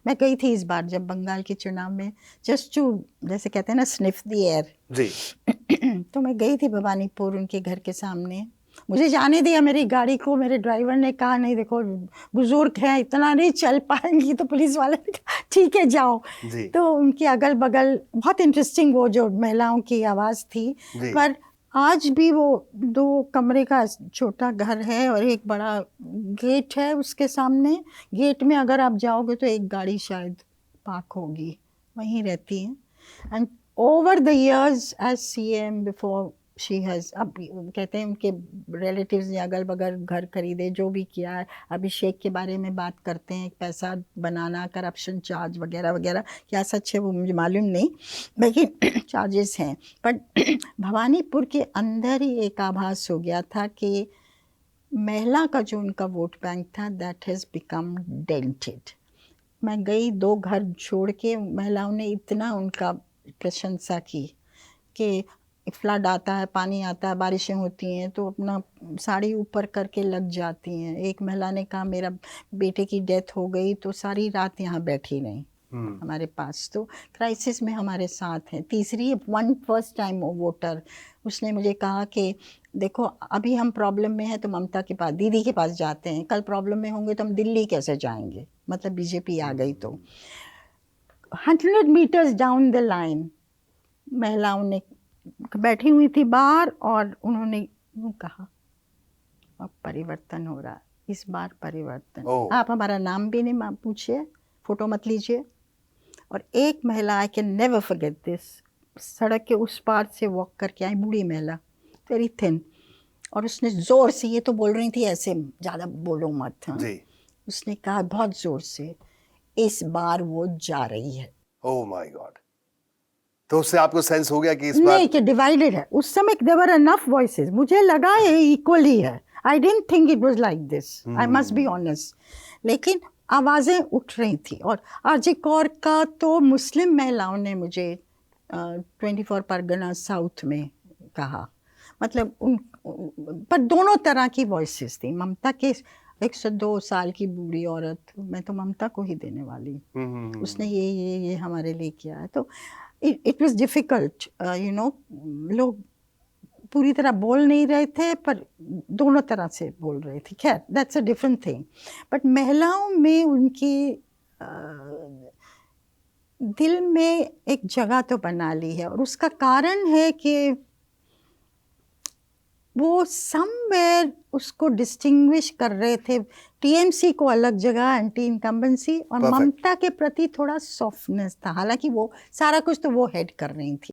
मैं गई थी इस बार जब बंगाल के चुनाव में, जस्ट टू, जैसे कहते हैं ना, स्निफ द एयर जी। तो मैं गई थी भवानीपुर उनके घर के सामने। मुझे जाने दिया मेरी गाड़ी को, मेरे ड्राइवर ने कहा नहीं देखो बुजुर्ग हैं, इतना नहीं चल पाएंगी, तो पुलिस वाले ने कहा ठीक है जाओ जी। तो उनके अगल बगल बहुत इंटरेस्टिंग वो जो महिलाओं की आवाज़ थी। पर आज भी वो 2 कमरे का छोटा घर है और एक बड़ा गेट है उसके सामने। गेट में अगर आप जाओगे तो एक गाड़ी शायद पार्क होगी, वहीं रहती है। And over the years as CM before she has, अब कहते हैं उनके रिलेटिव्स ने अगल बगल घर खरीदे, जो भी किया है। अभिषेक के बारे में बात करते हैं, पैसा बनाना, करप्शन चार्ज वगैरह वगैरह, क्या सच है वो मुझे मालूम नहीं, लेकिन चार्जेस हैं। बट भवानीपुर के अंदर ही एक आभास हो गया था कि महिला का जो उनका वोट बैंक था दैट हैज़ बिकम डेंटेड। मैं गई 2 घर छोड़ के, महिलाओं ने इतना उनका प्रशंसा की कि फ्लड आता है, पानी आता है, बारिशें होती हैं तो अपना साड़ी ऊपर करके लग जाती हैं। एक महिला ने कहा मेरा बेटे की डेथ हो गई तो सारी रात यहाँ बैठी रही हमारे पास, तो क्राइसिस में हमारे साथ हैं। तीसरी वन फर्स्ट टाइम वोटर, उसने मुझे कहा कि देखो अभी हम प्रॉब्लम में हैं तो ममता के पास, दीदी के पास जाते हैं, कल प्रॉब्लम में होंगे तो हम दिल्ली कैसे जाएंगे, मतलब बीजेपी आ गई तो। 100 मीटर्स डाउन द लाइन महिलाओं ने बैठी हुई थी बाहर और उन्होंने यूँ कहा अब परिवर्तन हो रहा है, इस बार परिवर्तन। आप हमारा नाम भी नहीं पूछिए, फोटो मत लीजिए। और एक महिला, I can never forget this, सड़क के उस पार से वॉक करके आई, बूढ़ी महिला, वेरी थिन, और उसने ज़ोर से, ये तो बोल रही थी ऐसे ज़्यादा बोलो मत, हाँ, उसने कहा बहुत ज़ोर से इस बार वो जा रही है। Oh my God. तो उससे आपको सेंस हो गया कि इस बार नहीं कि डिवाइडेड है। उस समय देयर वर एनफ वॉइसेस, मुझे लगा ये इक्वल ही है। I didn't think it was like this, I must be honest, लेकिन आवाज़ें उठ रही थी। और आरजे कौर का तो मुस्लिम महिलाओं ने मुझे 24 परगना साउथ में कहा, मतलब उन पर दोनों तरह की वॉइसेस थी। ममता के 102 साल की बूढ़ी औरत, मैं तो ममता को ही देने वाली, उसने ये हमारे लिए किया है। तो it was difficult, you know, लोग पूरी तरह बोल नहीं रहे थे पर दोनों तरह से बोल रहे थे। खैर that's a different thing. But महिलाओं में उनकी दिल में एक जगह तो बना ली है, और उसका कारण है कि वो समवेयर उसको डिस्टिंग्विश कर रहे थे। टीएमसी को अलग जगह, एंटी इनकम्बेंसी, और ममता के प्रति थोड़ा सॉफ्टनेस था, हालांकि वो सारा कुछ तो वो हेड कर रही थी।